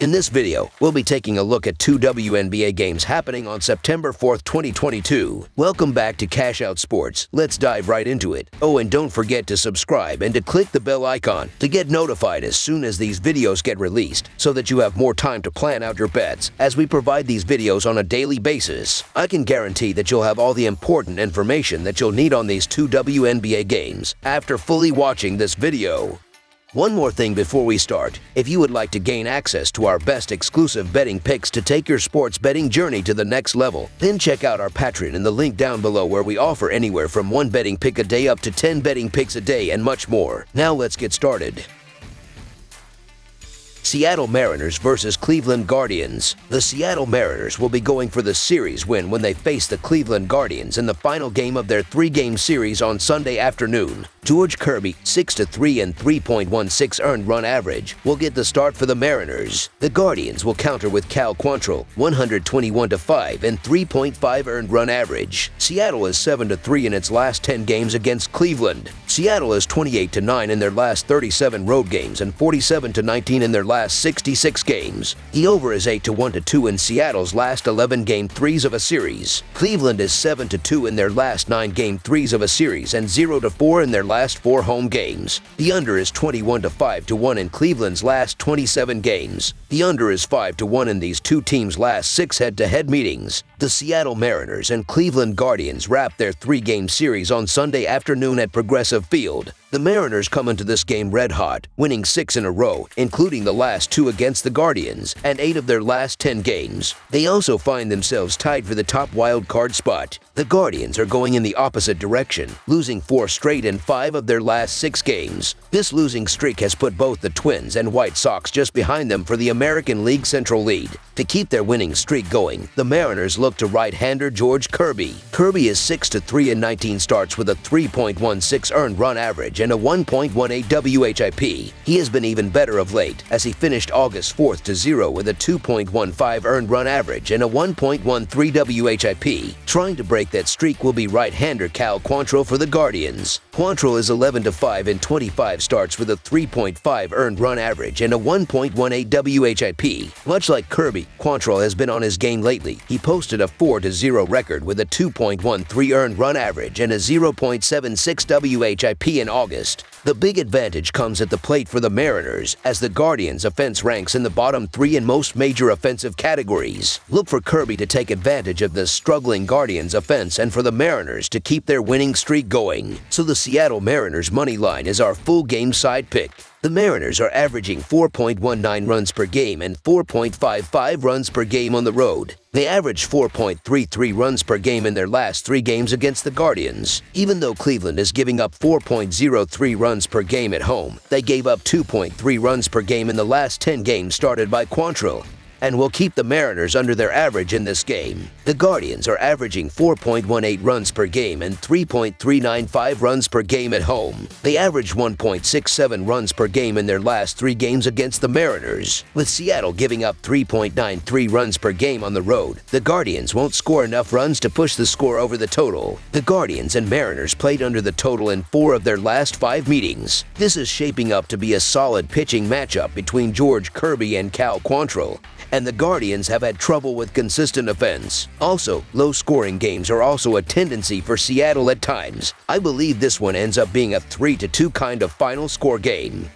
In this video, we'll be taking a look at two WNBA games happening on September 4th, 2022. Welcome back to Cash Out Sports. Let's dive right into it. Oh, and don't forget to subscribe and to click the bell icon to get notified as soon as these videos get released so that you have more time to plan out your bets as we provide these videos on a daily basis. I can guarantee that you'll have all the important information that you'll need on these two WNBA games after fully watching this video. One more thing before we start. If you would like to gain access to our best exclusive betting picks to take your sports betting journey to the next level, then check out our Patreon in the link down below where we offer anywhere from 1 betting pick a day up to 10 betting picks a day and much more. Now let's get started. Seattle Mariners versus Cleveland Guardians. The Seattle Mariners will be going for the series win when they face the Cleveland Guardians in the final game of their 3-game series on Sunday afternoon. George Kirby, 6-3 and 3.16 earned run average, will get the start for the Mariners. The Guardians will counter with Cal Quantrill, 121-5 and 3.5 earned run average. Seattle is 7-3 in its last 10 games against Cleveland. Seattle is 28-9 in their last 37 road games and 47-19 in their last 66 games. The over is 8-1-2 in Seattle's last 11 game threes of a series. Cleveland is 7-2 in their last 9 game threes of a series and 0-4 in their last 4 home games. The under is 21-5-1 in Cleveland's last 27 games. The under is 5-1 in these two teams' last 6 head-to-head meetings. The Seattle Mariners and Cleveland Guardians wrap their 3-game series on Sunday afternoon at Progressive Field. The Mariners come into this game red hot, winning 6 in a row, including the last 2 against the Guardians, and 8 of their last 10 games. They also find themselves tied for the top wild card spot. The Guardians are going in the opposite direction, losing 4 straight in 5 of their last 6 games. This losing streak has put both the Twins and White Sox just behind them for the American League Central lead. To keep their winning streak going, the Mariners look to right-hander George Kirby. Kirby is 6-3 in 19 starts with a 3.16 earned run average and a 1.18 WHIP. He has been even better of late, as he finished August 4th to 0 with a 2.15 earned run average and a 1.13 WHIP. Trying to break that streak will be right-hander Cal Quantrill for the Guardians. Quantrill is 11-5 in 25 starts with a 3.5 earned run average and a 1.18 WHIP. Much like Kirby, Quantrill has been on his game lately. He posted a 4-0 record with a 2.13 earned run average and a 0.76 WHIP in August. The big advantage comes at the plate for the Mariners, as the Guardians' offense ranks in the bottom 3 in most major offensive categories. Look for Kirby to take advantage of the struggling Guardians' offense and for the Mariners to keep their winning streak going. So the Seattle Mariners money line is our full game side pick. The Mariners are averaging 4.19 runs per game and 4.55 runs per game on the road. They averaged 4.33 runs per game in their last 3 games against the Guardians. Even though Cleveland is giving up 4.03 runs per game at home, they gave up 2.3 runs per game in the last 10 games started by Quantrill, and will keep the Mariners under their average in this game. The Guardians are averaging 4.18 runs per game and 3.395 runs per game at home. They averaged 1.67 runs per game in their last 3 games against the Mariners. With Seattle giving up 3.93 runs per game on the road, the Guardians won't score enough runs to push the score over the total. The Guardians and Mariners played under the total in 4 of their last 5 meetings. This is shaping up to be a solid pitching matchup between George Kirby and Cal Quantrill, and the Guardians have had trouble with consistent offense. Also, low-scoring games are also a tendency for Seattle at times. I believe this one ends up being a 3-2 kind of final score game.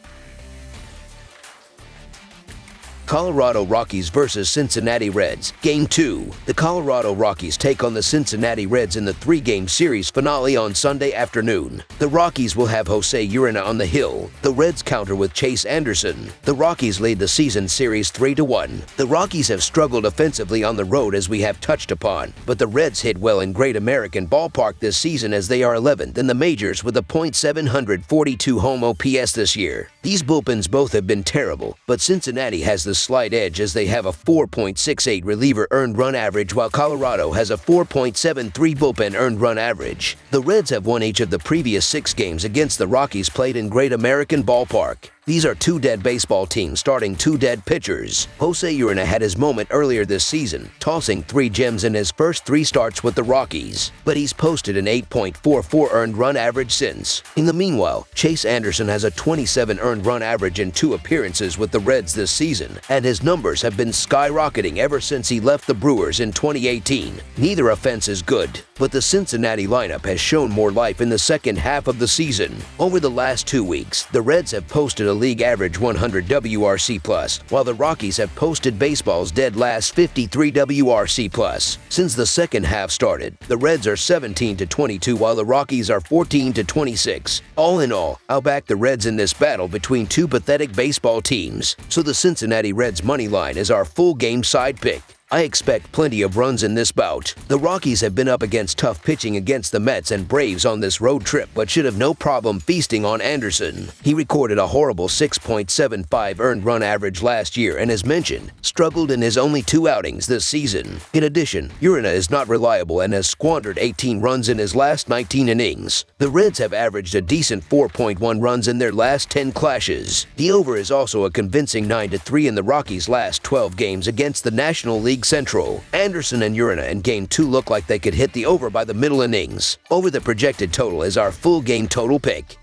Colorado Rockies versus Cincinnati Reds. Game 2. The Colorado Rockies take on the Cincinnati Reds in the 3-game series finale on Sunday afternoon. The Rockies will have Jose Urena on the hill. The Reds counter with Chase Anderson. The Rockies lead the season series 3-1. The Rockies have struggled offensively on the road, as we have touched upon, but the Reds hit well in Great American Ballpark this season, as they are 11th in the majors with a .742 home OPS this year. These bullpens both have been terrible, but Cincinnati has the slight edge, as they have a 4.68 reliever earned run average, while Colorado has a 4.73 bullpen earned run average. The Reds have won each of the previous 6 games against the Rockies played in Great American Ballpark. These are two dead baseball teams starting two dead pitchers. Jose Urena had his moment earlier this season, tossing 3 gems in his first 3 starts with the Rockies, but he's posted an 8.44 earned run average since. In the meanwhile, Chase Anderson has a 27 earned run average in 2 appearances with the Reds this season, and his numbers have been skyrocketing ever since he left the Brewers in 2018. Neither offense is good, but the Cincinnati lineup has shown more life in the second half of the season. Over the last 2 weeks, the Reds have posted a league average 100 WRC+, while the Rockies have posted baseball's dead last 53 WRC+. Since the second half started, the Reds are 17-22 while the Rockies are 14-26. All in all, I'll back the Reds in this battle between two pathetic baseball teams, so the Cincinnati Reds money line is our full game side pick. I expect plenty of runs in this bout. The Rockies have been up against tough pitching against the Mets and Braves on this road trip, but should have no problem feasting on Anderson. He recorded a horrible 6.75 earned run average last year and, as mentioned, struggled in his only 2 outings this season. In addition, Urena is not reliable and has squandered 18 runs in his last 19 innings. The Reds have averaged a decent 4.1 runs in their last 10 clashes. The over is also a convincing 9-3 in the Rockies' last 12 games against the National League Central. Anderson and Urena in Game 2 look like they could hit the over by the middle innings. Over the projected total is our full game total pick.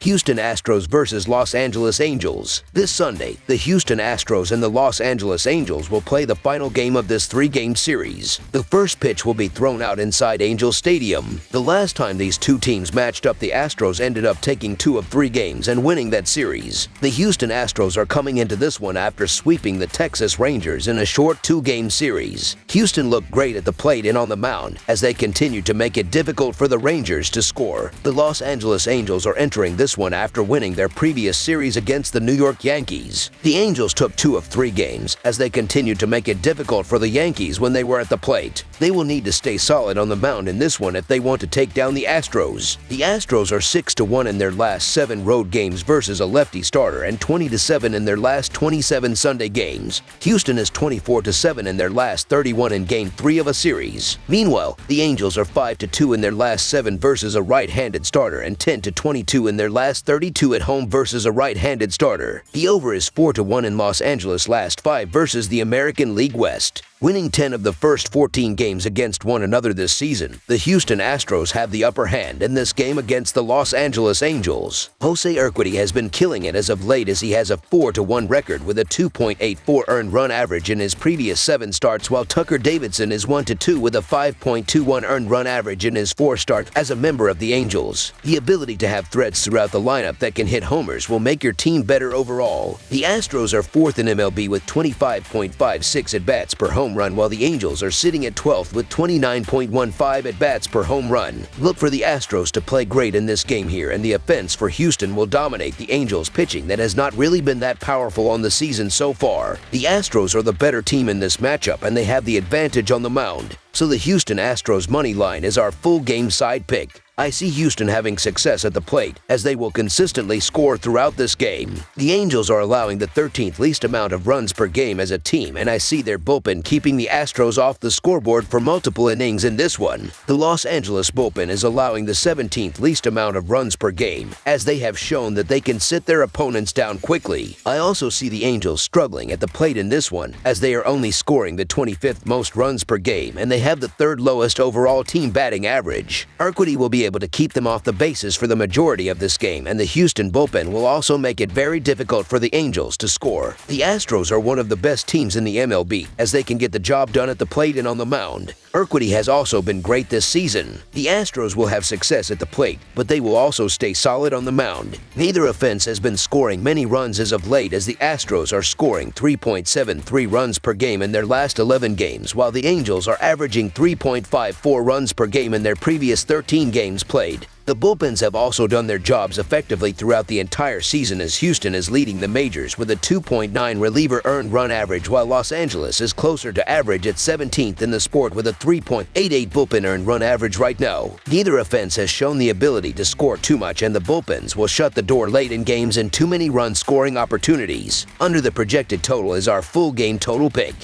Houston Astros versus Los Angeles Angels. This Sunday, the Houston Astros and the Los Angeles Angels will play the final game of this 3-game series. The first pitch will be thrown out inside Angel Stadium. The last time these two teams matched up, the Astros ended up taking 2 of 3 games and winning that series. The Houston Astros are coming into this one after sweeping the Texas Rangers in a short 2-game series. Houston looked great at the plate and on the mound as they continued to make it difficult for the Rangers to score. The Los Angeles Angels are entering this one after winning their previous series against the New York Yankees. The Angels took 2 of 3 games as they continued to make it difficult for the Yankees when they were at the plate. They will need to stay solid on the mound in this one if they want to take down the Astros. The Astros are 6-1 in their last 7 road games versus a lefty starter and 20-7 in their last 27 Sunday games. Houston is 24-7 in their last 31 in Game 3 of a series. Meanwhile, the Angels are 5-2 in their last 7 versus a right-handed starter and 10-22 in their last 32 at home versus a right-handed starter. The over is 4-1 in Los Angeles' last 5 versus the American League West. Winning 10 of the first 14 games against one another this season, the Houston Astros have the upper hand in this game against the Los Angeles Angels. Jose Urquidy has been killing it as of late as he has a 4-1 record with a 2.84 earned run average in his previous 7 starts, while Tucker Davidson is 1-2 with a 5.21 earned run average in his 4 starts as a member of the Angels. The ability to have threats throughout the lineup that can hit homers will make your team better overall. The Astros are 4th in MLB with 25.56 at-bats per home run, while the Angels are sitting at 12th with 29.15 at-bats per home run. Look for the Astros to play great in this game here, and the offense for Houston will dominate the Angels' pitching that has not really been that powerful on the season so far. The Astros are the better team in this matchup, and they have the advantage on the mound. So the Houston Astros money line is our full game side pick. I see Houston having success at the plate as they will consistently score throughout this game. The Angels are allowing the 13th least amount of runs per game as a team, and I see their bullpen keeping the Astros off the scoreboard for multiple innings in this one. The Los Angeles bullpen is allowing the 17th least amount of runs per game, as they have shown that they can sit their opponents down quickly. I also see the Angels struggling at the plate in this one, as they are only scoring the 25th most runs per game, and they have the 3rd lowest overall team batting average. Urquidy will be able to keep them off the bases for the majority of this game, and the Houston bullpen will also make it very difficult for the Angels to score. The Astros are one of the best teams in the MLB, as they can get the job done at the plate and on the mound. Urquidy has also been great this season. The Astros will have success at the plate, but they will also stay solid on the mound. Neither offense has been scoring many runs as of late, as the Astros are scoring 3.73 runs per game in their last 11 games, while the Angels are averaging 3.54 runs per game in their previous 13 games played. The bullpens have also done their jobs effectively throughout the entire season, as Houston is leading the majors with a 2.9 reliever earned run average, while Los Angeles is closer to average at 17th in the sport with a 3.88 bullpen earned run average right now. Neither offense has shown the ability to score too much, and the bullpens will shut the door late in games and too many run scoring opportunities. Under the projected total is our full game total pick.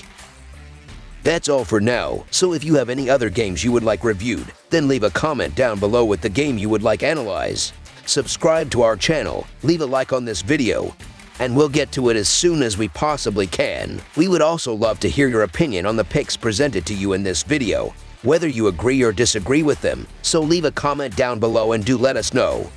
That's all for now, so if you have any other games you would like reviewed, then leave a comment down below with the game you would like analyzed. subscribe to our channel, leave a like on this video, and we'll get to it as soon as we possibly can. We would also love to hear your opinion on the picks presented to you in this video, whether you agree or disagree with them, so leave a comment down below and do let us know.